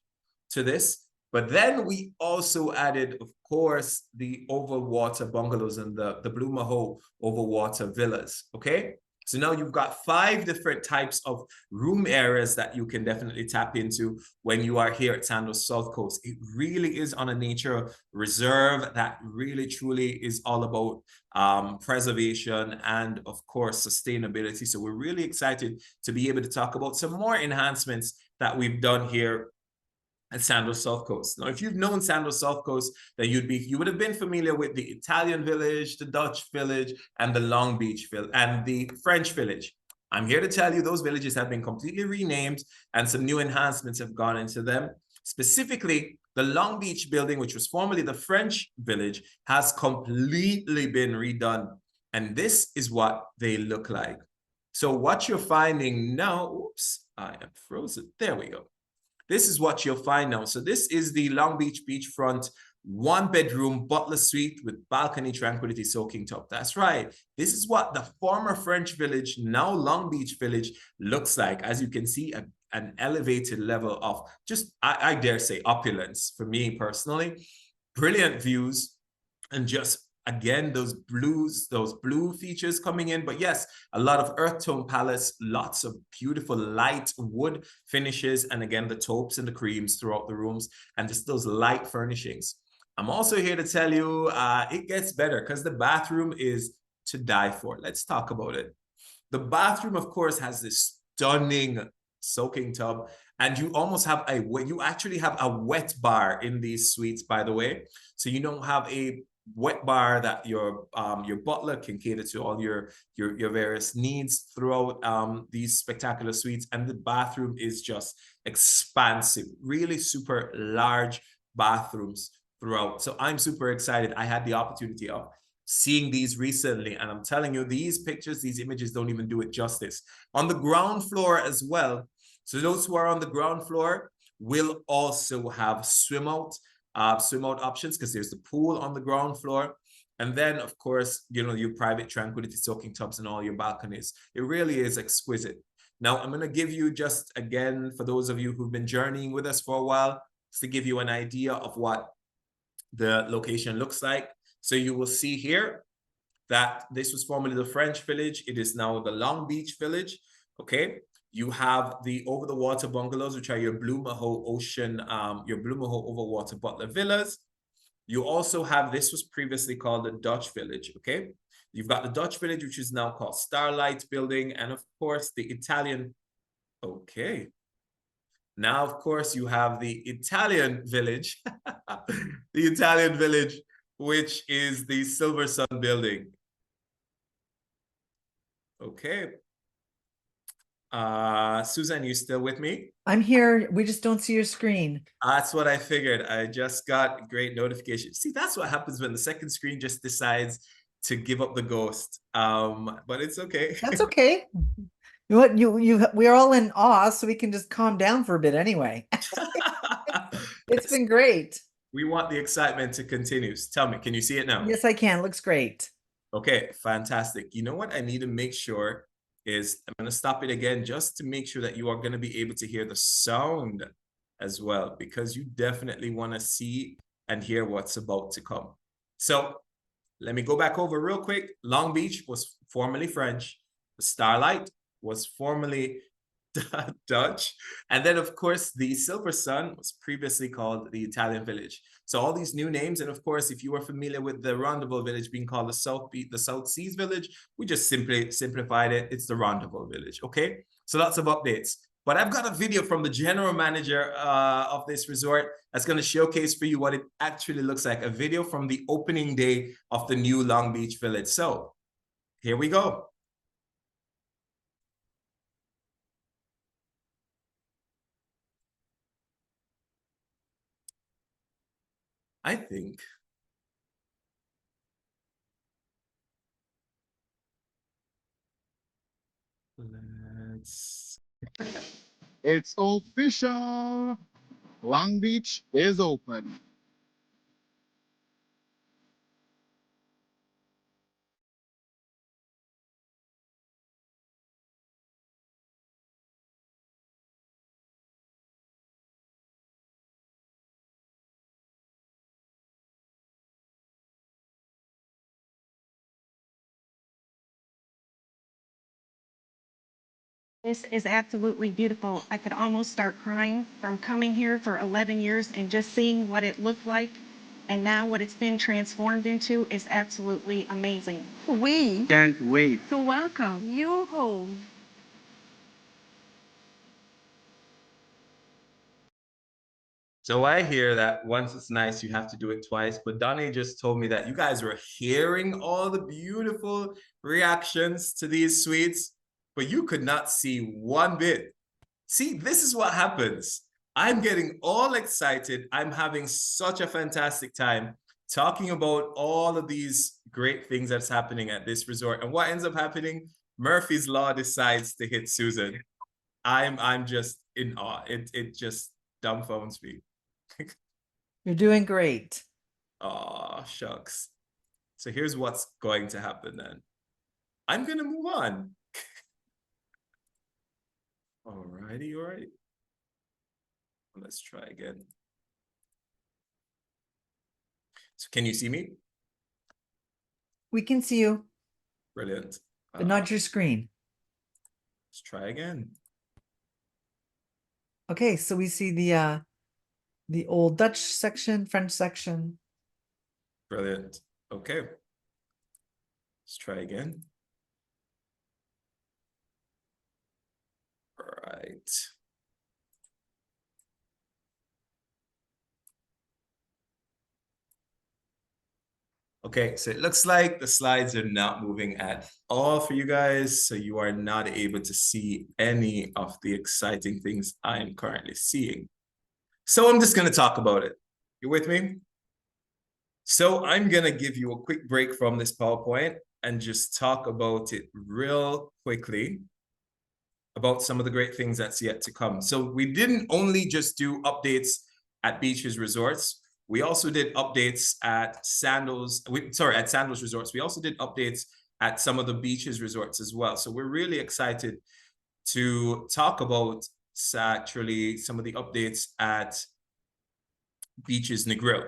to this. But then we also added, of course, the overwater bungalows and the Blue Maho overwater villas, okay? So now you've got 5 different types of room areas that you can definitely tap into when you are here at Sandals SouthCoast. It really is on a nature reserve that really truly is all about preservation and, of course, sustainability. So we're really excited to be able to talk about some more enhancements that we've done here at Sandals SouthCoast. Now, if you've known Sandals SouthCoast, then you would have been familiar with the Italian village, the Dutch village, and the Long Beach village, and the French village. I'm here to tell you those villages have been completely renamed and some new enhancements have gone into them. Specifically, the Long Beach building, which was formerly the French village, has completely been redone. And this is what they look like. So what you're finding now, oops, I am frozen. There we go. This is what you'll find now. So this is the Long Beach beachfront 1-bedroom butler suite with balcony tranquility soaking tub. That's right. This is what the former French village, now Long Beach village, looks like. As you can see, an elevated level of just, I dare say, opulence for me personally. Brilliant views and just, again, those blue features coming in. But yes, a lot of earth tone palettes, lots of beautiful light wood finishes, and again, the taupes and the creams throughout the rooms, and just those light furnishings. I'm also here to tell you it gets better because the bathroom is to die for. Let's talk about it. The bathroom, of course, has this stunning soaking tub, and you actually have a wet bar in these suites, by the way. So you don't have a wet bar that your butler can cater to all your various needs throughout these spectacular suites. And the bathroom is just expansive, really super large bathrooms throughout. So I'm super excited. I had the opportunity of seeing these recently, and I'm telling you, these pictures, these images don't even do it justice. On the ground floor as well, so those who are on the ground floor will also have swim out options, because there's the pool on the ground floor. And then, of course, your private tranquility soaking tubs and all your balconies. It really is exquisite. Now, I'm going to give you just, again, for those of you who've been journeying with us for a while, just to give you an idea of what the location looks like. So you will see here that this was formerly the French village. It is now the Long Beach village, okay? You have the over-the-water bungalows, which are your Blue Maho Ocean, your Blue Maho Overwater Butler Villas. You also have, this was previously called the Dutch Village, okay? You've got the Dutch Village, which is now called Starlight Building, and of course, the Italian, okay. Now, of course, you have the Italian Village, the Italian Village, which is the Silver Sun Building. Okay. Susan, you still with me? I'm here. We just don't see your screen. That's what I figured. I just got great notification. See, that's what happens when the second screen just decides to give up the ghost. But it's okay. That's okay. You know what? We're all in awe, so we can just calm down for a bit anyway. It's been great. We want the excitement to continue. Tell me, can you see it now? Yes, I can. Looks great. Okay, fantastic. You know what I need to make sure is I'm going to stop it again just to make sure that you are going to be able to hear the sound as well, because you definitely want to see and hear what's about to come. So let me go back over real quick. Long Beach was formerly French. The Starlight was formerly Dutch. And then, of course, the Silver Sun was previously called the Italian Village. So all these new names, and of course, if you are familiar with the Rendezvous Village being called the South Seas Village, we just simply simplified it. It's the Rendezvous Village, okay? So lots of updates. But I've got a video from the general manager of this resort that's going to showcase for you what it actually looks like. A video from the opening day of the new Long Beach Village. So here we go. I think let's It's official. Long Beach is open. This is absolutely beautiful. I could almost start crying from coming here for 11 years and just seeing what it looked like. And now what it's been transformed into is absolutely amazing. We Can't wait. to welcome you home. So I hear that once it's nice, you have to do it twice. But Donnie just told me that you guys were hearing all the beautiful reactions to these suites, but you could not see one bit. See, this is what happens. I'm getting all excited. I'm having such a fantastic time talking about all of these great things that's happening at this resort. And what ends up happening? Murphy's Law decides to hit Susan. I'm just in awe. It just dumbfounds me. You're doing great. Oh, shucks. So here's what's going to happen then. I'm going to move on. Alrighty, alrighty. Let's try again. So can you see me? We can see you, Brilliant. but not your screen. Let's try again. Okay, so we see the old Dutch section, French section. Brilliant. Okay. Let's try again. All right. Okay, so it looks like the slides are not moving at all for you guys, so you are not able to see any of the exciting things I am currently seeing. So I'm just going to talk about it. You with me? So I'm going to give you a quick break from this PowerPoint and just talk about it real quickly about some of the great things that's yet to come. So we didn't only just do updates at Beaches Resorts. We also did updates at Sandals Resorts. We also did updates at some of the Beaches Resorts as well. So we're really excited to talk about actually some of the updates at Beaches Negril.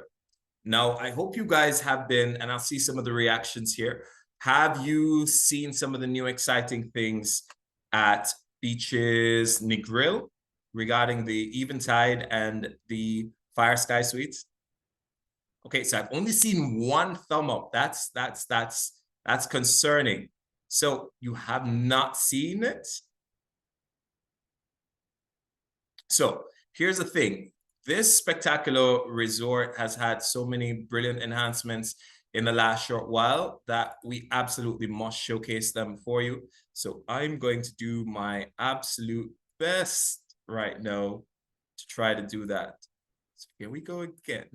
Now, I hope you guys have been, and I'll see some of the reactions here. Have you seen some of the new exciting things at Beaches Negril regarding the Eventide and the Fire Sky Suites? Okay, so I've only seen one thumb up. That's concerning. So you have not seen it? So here's the thing. This spectacular resort has had so many brilliant enhancements in the last short while that we absolutely must showcase them for you. So I'm going to do my absolute best right now to try to do that. So here we go again.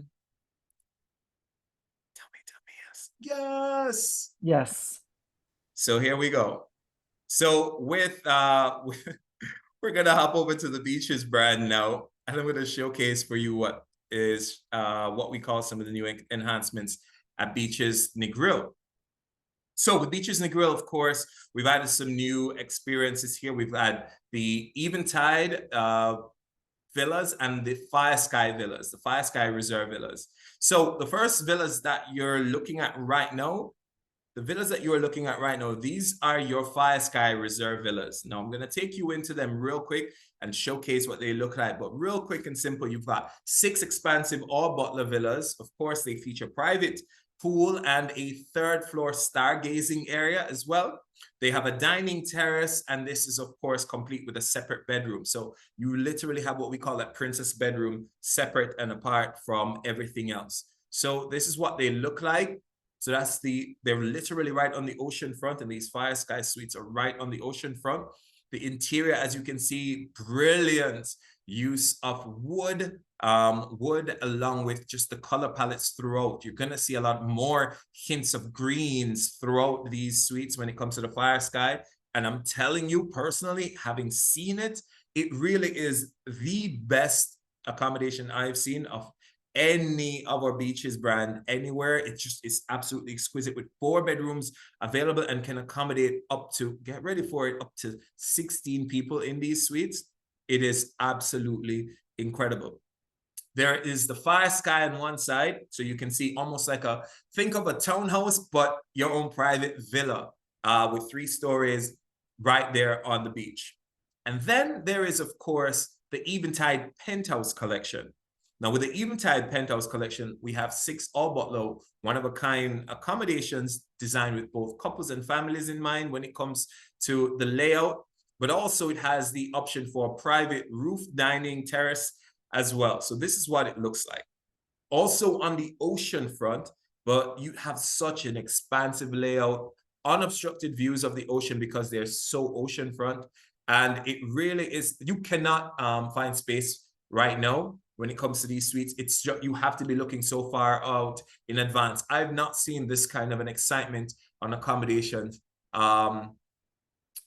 Tell me yes. Yes. Yes. So here we go. So with we're gonna hop over to the Beaches brand now, and I'm gonna showcase for you what is what we call some of the new enhancements at Beaches Negril. So with Beaches Negril, of course, we've added some new experiences here. We've had the Eventide villas and the Fire Sky villas, the Fire Sky Reserve villas. So the first villas that you're looking at right now, these are your Fire Sky Reserve villas. Now I'm going to take you into them real quick and showcase what they look like. But real quick and simple, you've got 6 expansive all-butler villas. Of course, they feature private pool and a 3rd floor stargazing area as well. They have a dining terrace, and this is, of course, complete with a separate bedroom. So you literally have what we call a princess bedroom, separate and apart from everything else. So this is what they look like. So they're literally right on the ocean front, and these Fire Sky suites are right on the ocean front. The interior, as you can see, brilliant use of wood along with just the color palettes throughout. You're going to see a lot more hints of greens throughout these suites when it comes to the Fire Sky. And I'm telling you personally, having seen it, it really is the best accommodation I've seen of any of our beaches brand anywhere. It just is absolutely exquisite with 4 bedrooms available and can accommodate up to, get ready for it, up to 16 people in these suites. It is absolutely incredible. There is the Fire Sky on one side, so you can see almost like think of a townhouse, but your own private villa with 3 stories right there on the beach. And then there is, of course, the Eventide Penthouse Collection. Now, with the Eventide Penthouse Collection, we have 6 all-butler, one-of-a-kind accommodations designed with both couples and families in mind when it comes to the layout, but also it has the option for private roof dining terrace as well. So this is what it looks like. Also on the ocean front, but you have such an expansive layout, unobstructed views of the ocean because they're so oceanfront. And it really is, you cannot find space right now when it comes to these suites. It's just, you have to be looking so far out in advance. I've not seen this kind of an excitement on accommodations.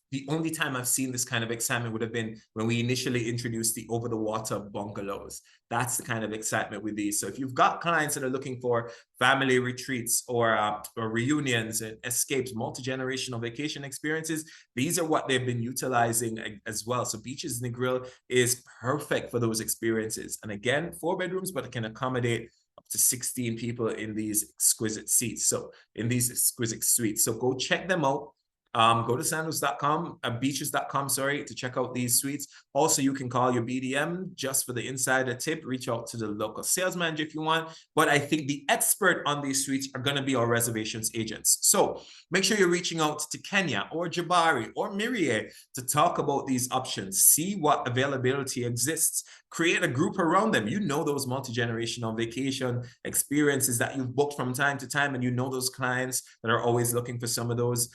The only time I've seen this kind of excitement would have been when we initially introduced the over-the-water bungalows. That's the kind of excitement with these. So if you've got clients that are looking for family retreats or reunions and escapes, multi-generational vacation experiences, these are what they've been utilizing as well. So Beaches Negril is perfect for those experiences. And again, 4 bedrooms, but it can accommodate up to 16 people in these exquisite seats. So in these exquisite suites. So go check them out. Go to sandals.com, beaches.com, sorry, to check out these suites. Also, you can call your BDM just for the insider tip. Reach out to the local sales manager if you want. But I think the expert on these suites are going to be our reservations agents. So make sure you're reaching out to Kenya or Jabari or Mirie to talk about these options. See what availability exists. Create a group around them. You know those multi-generational vacation experiences that you've booked from time to time, and you know those clients that are always looking for some of those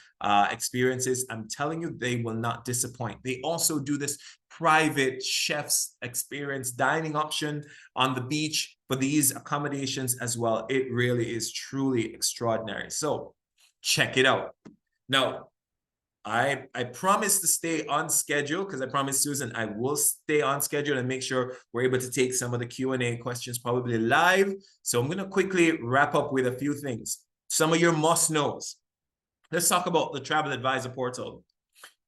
experiences. I'm telling you, they will not disappoint. They also do this private chef's experience dining option on the beach for these accommodations as well. It really is truly extraordinary. So check it out. Now, I promise to stay on schedule because I promised Susan I will stay on schedule and make sure we're able to take some of the Q&A questions probably live. So I'm going to quickly wrap up with a few things. Some of your must-knows. Let's talk about the Travel Advisor portal.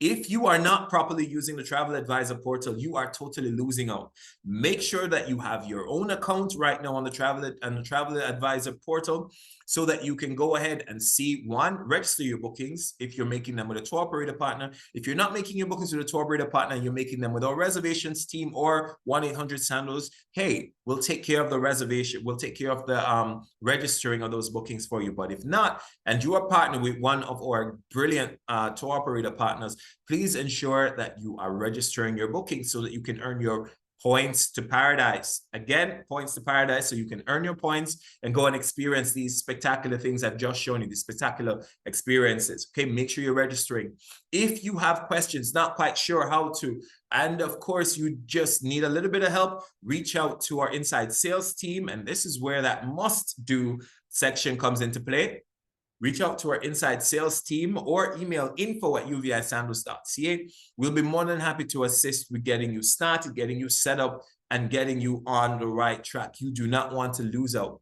If you are not properly using the Travel Advisor portal, you are totally losing out. Make sure that you have your own account right now on the Travel Advisor portal so that you can go ahead and see, one, register your bookings if you're making them with a tour operator partner. If you're not making your bookings with a tour operator partner, you're making them with our reservations team or 1-800-SANDALS, hey, we'll take care of the reservation. We'll take care of the registering of those bookings for you. But if not, and you are partnered with one of our brilliant tour operator partners, please ensure that you are registering your bookings so that you can earn your points to paradise. Again, points to paradise, so you can earn your points and go and experience these spectacular things I've just shown you, these spectacular experiences. Okay, make sure you're registering. If you have questions, not quite sure how to, and of course, you just need a little bit of help, reach out to our inside sales team. And this is where that must do section comes into play. Reach out to our inside sales team or email info@uvisandals.ca. We'll be more than happy to assist with getting you started, getting you set up, and getting you on the right track. You do not want to lose out.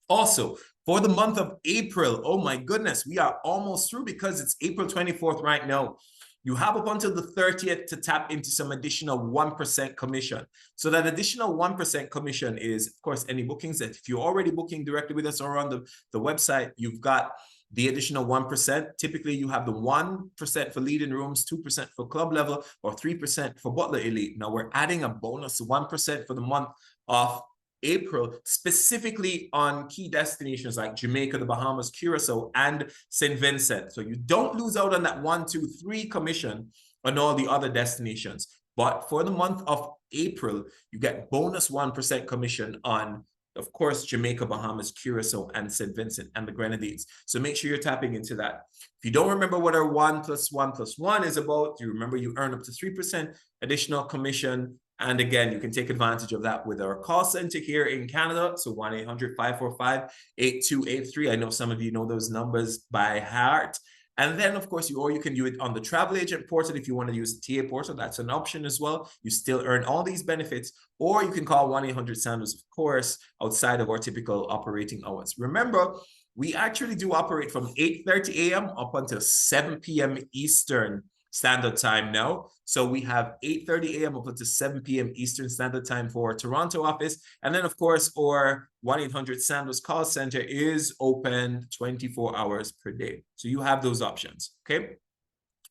Also, for the month of April, oh my goodness, we are almost through because it's April 24th right now. You have up until the 30th to tap into some additional 1% commission. So that additional 1% commission is, of course, any bookings that if you're already booking directly with us or on the website, you've got the additional 1%. Typically, you have the 1% for leading rooms, 2% for club level, or 3% for Butler Elite. Now, we're adding a bonus 1% for the month of April, specifically on key destinations like Jamaica, the Bahamas, Curacao, and St. Vincent. So you don't lose out on that 1, 2, 3 commission on all the other destinations. But for the month of April, you get bonus 1% commission on, of course, Jamaica, Bahamas, Curacao, and St. Vincent, and the Grenadines. So make sure you're tapping into that. If you don't remember what our 1 + 1 + 1 is about, you remember you earn up to 3% additional commission. And again, you can take advantage of that with our call center here in Canada. So 1-800-545-8283. I know some of you know those numbers by heart. And then, of course, you can do it on the travel agent portal if you want to use the TA portal. That's an option as well. You still earn all these benefits. Or you can call 1-800-SANDALS, of course, outside of our typical operating hours. Remember, we actually do operate from 8:30 a.m. up until 7 p.m. Eastern Standard Time now. So we have 8:30 a.m. up until 7 p.m. Eastern Standard Time for our Toronto office. And then, of course, our 1-800-SANDALS call center is open 24 hours per day. So you have those options, okay?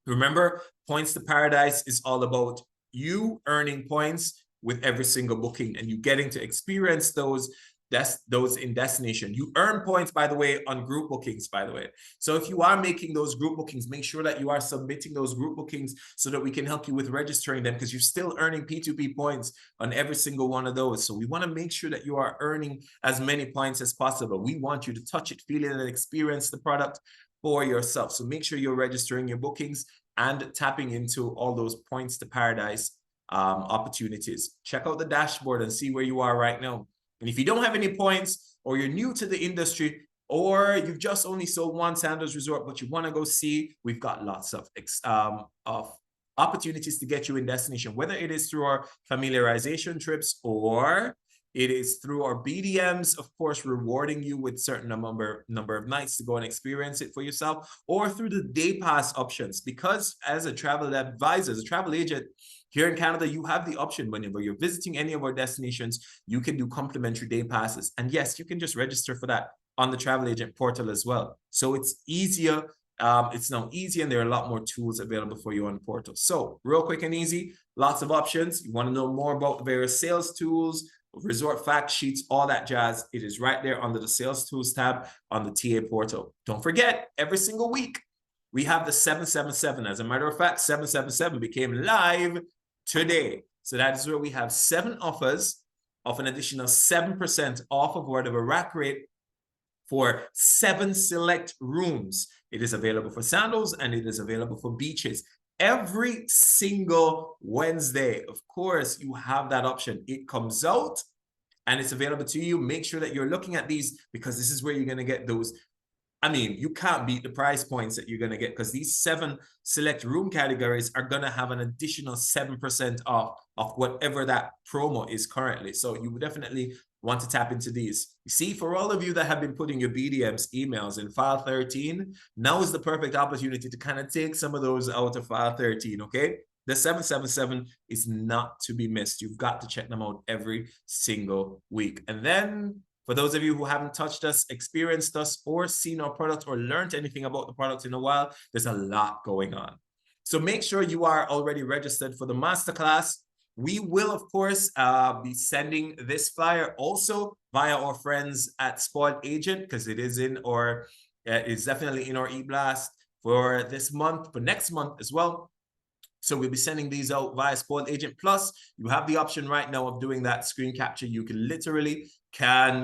Remember, Points to Paradise is all about you earning points with every single booking and you getting to experience those in destination. You earn points, by the way, on group bookings, by the way. So if you are making those group bookings, make sure that you are submitting those group bookings so that we can help you with registering them because you're still earning P2P points on every single one of those. So we want to make sure that you are earning as many points as possible. We want you to touch it, feel it, and experience the product for yourself. So make sure you're registering your bookings and tapping into all those Points to Paradise opportunities. Check out the dashboard and see where you are right now. And if you don't have any points or you're new to the industry or you've just only sold one Sandals resort, but you want to go see, we've got lots of opportunities to get you in destination, whether it is through our familiarization trips or it is through our BDMs, of course, rewarding you with certain number of nights to go and experience it for yourself, or through the day pass options. Because as a travel advisor, as a travel agent, here in Canada, you have the option whenever you're visiting any of our destinations, you can do complimentary day passes. And yes, you can just register for that on the travel agent portal as well. So it's easier. It's now easy and there are a lot more tools available for you on the portal. So real quick and easy, lots of options. You want to know more about the various sales tools, resort fact sheets, all that jazz. It is right there under the sales tools tab on the TA portal. Don't forget, every single week, we have the 777. As a matter of fact, 777 became live today. So that is where we have 7 offers of an additional 7% off of whatever rack rate for 7 select rooms. It is available for Sandals and it is available for Beaches. Every single Wednesday, of course, you have that option. It comes out and it's available to you. Make sure that you're looking at these because this is where you're going to get those. I mean, you can't beat the price points that you're going to get because these 7 select room categories are going to have an additional 7% off of whatever that promo is currently. So you would definitely want to tap into these. You see, for all of you that have been putting your BDMs emails in file 13, now is the perfect opportunity to kind of take some of those out of file 13, okay? The 777 is not to be missed. You've got to check them out every single week. And then for those of you who haven't touched us, experienced us, or seen our product or learned anything about the product in a while, there's a lot going on. So make sure you are already registered for the masterclass. We will, of course, be sending this flyer also via our friends at Spoiled Agent because it is in or it's definitely in our e-blast for this month, for next month as well. So we'll be sending these out via Spoiled Agent. Plus, you have the option right now of doing that screen capture. You can literally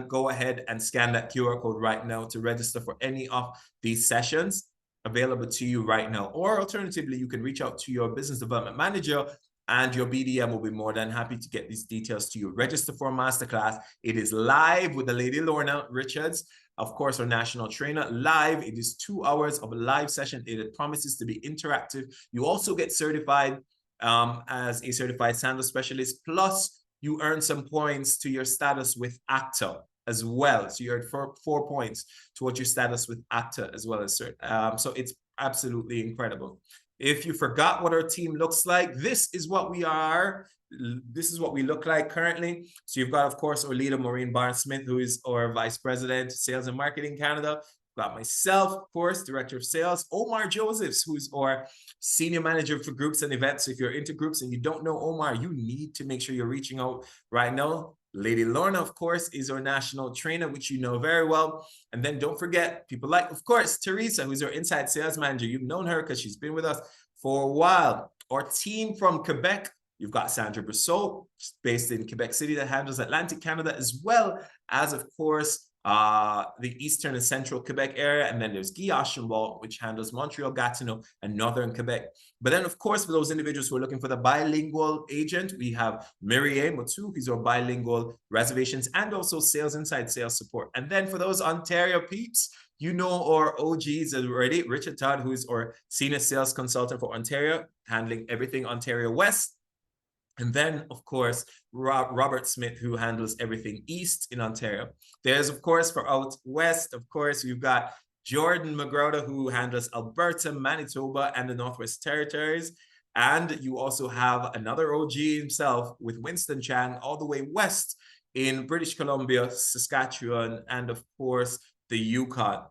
go ahead and scan that QR code right now to register for any of these sessions available to you right now. Or alternatively, you can reach out to your business development manager and your BDM will be more than happy to get these details to you. Register for a masterclass. It is live with the lady Lorna Richards, of course, our national trainer. Live, it is 2 hours of a live session. It promises to be interactive. You also get certified as a certified Sandals specialist. Plus, you earn some points to your status with ACTA as well. So you earn four points towards your status with ACTA as well as cert. So it's absolutely incredible. If you forgot what our team looks like, this is what we are. This is what we look like currently. So you've got, of course, our leader, Maureen Barnes-Smith, who is our Vice President, Sales and Marketing Canada. Got myself, of course, Director of Sales, Omar Josephs, who's our Senior Manager for Groups and Events. So if you're into groups and you don't know Omar, you need to make sure you're reaching out right now. Lady Lorna, of course, is our National Trainer, which you know very well. And then don't forget, people like, of course, Teresa, who's our Inside Sales Manager. You've known her because she's been with us for a while. Our team from Quebec, you've got Sandra Brousseau, based in Quebec City, that handles Atlantic Canada, as well as, of course, the Eastern and Central Quebec area. And then there's Guy Archambault, which handles Montreal, Gatineau, and Northern Quebec. But then, of course, for those individuals who are looking for the bilingual agent, we have Mireille Motu, who's our bilingual reservations and also sales inside sales support. And then for those Ontario peeps, you know our OGs already, Richard Todd, who is our senior sales consultant for Ontario, handling everything Ontario West. And then, of course, Robert Smith, who handles everything east in Ontario. There's, of course, for out west, of course, we've got Jordan McGrota, who handles Alberta, Manitoba, and the Northwest Territories. And you also have another OG himself with Winston Chang all the way west in British Columbia, Saskatchewan, and, of course, the Yukon.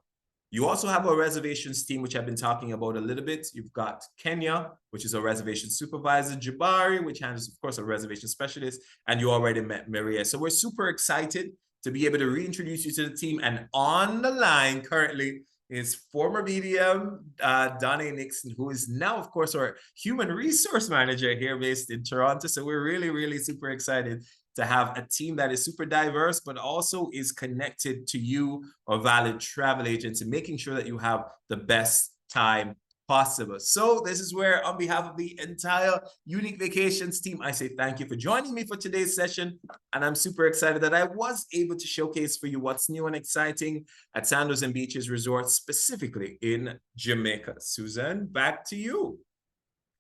You also have a reservations team, which I've been talking about a little bit. You've got Kenya, which is a reservation supervisor, Jabari, which handles, of course, a reservation specialist, and you already met Maria. So we're super excited to be able to reintroduce you to the team. And on the line currently is former BDM, Donnie Nixon, who is now, of course, our human resource manager here based in Toronto. So we're really, really super excited to have a team that is super diverse, but also is connected to you or valid travel agents and making sure that you have the best time possible. So this is where, on behalf of the entire Unique Vacations team, I say thank you for joining me for today's session. And I'm super excited that I was able to showcase for you what's new and exciting at Sandals and Beaches Resort, specifically in Jamaica. Susan, back to you.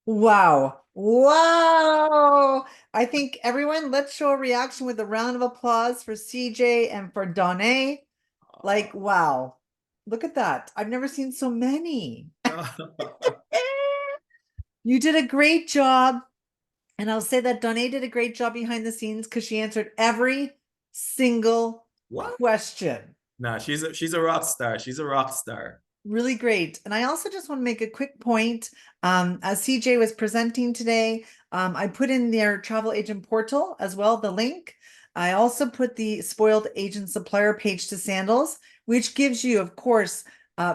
Wow. Wow. I think everyone, let's show a reaction with a round of applause for CJ and for Donnie. Like, wow. Look at that. I've never seen so many. You did a great job. And I'll say that Donnie did a great job behind the scenes because she answered every single question. No, she's a rock star. She's a rock star. Really great. And I also just want to make a quick point. As CJ was presenting today, I put in their travel agent portal as well, the link. I also put the spoiled agent supplier page to Sandals, which gives you, of course,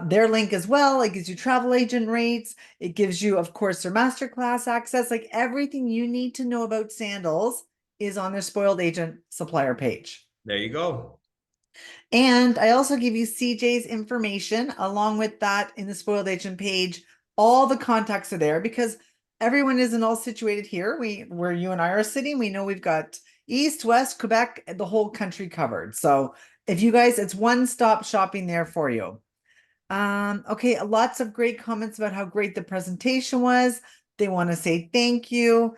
their link as well. It gives you travel agent rates. It gives you, of course, their masterclass access. Like everything you need to know about Sandals is on their spoiled agent supplier page. There you go. And I also give you CJ's information along with that in the spoiled agent page. All the contacts are there because everyone isn't all situated here. Where you and I are sitting, we know we've got East, West, Quebec, the whole country covered. So if you guys, it's one-stop shopping there for you. Okay, lots of great comments about how great the presentation was. They want to say thank you.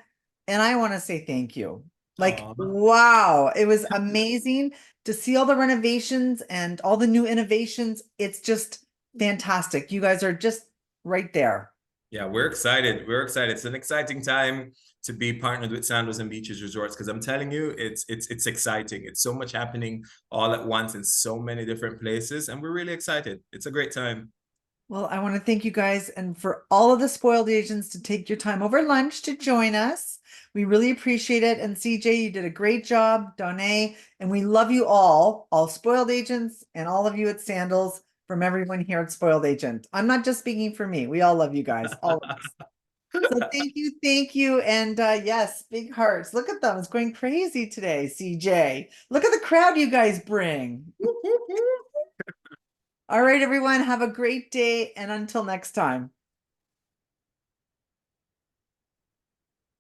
And I want to say thank you. Like, wow, it was amazing to see all the renovations and all the new innovations. It's just fantastic. You guys are just right there. Yeah, we're excited. We're excited. It's an exciting time to be partnered with Sandals and Beaches Resorts because I'm telling you, it's exciting. It's so much happening all at once in so many different places, and we're really excited. It's a great time. Well, I want to thank you guys and for all of the spoiled agents to take your time over lunch to join us. We really appreciate it. And CJ, you did a great job, Donnie, and we love you all spoiled agents and all of you at Sandals, from everyone here at Spoiled Agent. I'm not just speaking for me. We all love you guys, all of us. So thank you. And yes, big hearts. Look at them. It's going crazy today, CJ. Look at the crowd you guys bring. All right, everyone, have a great day. And until next time.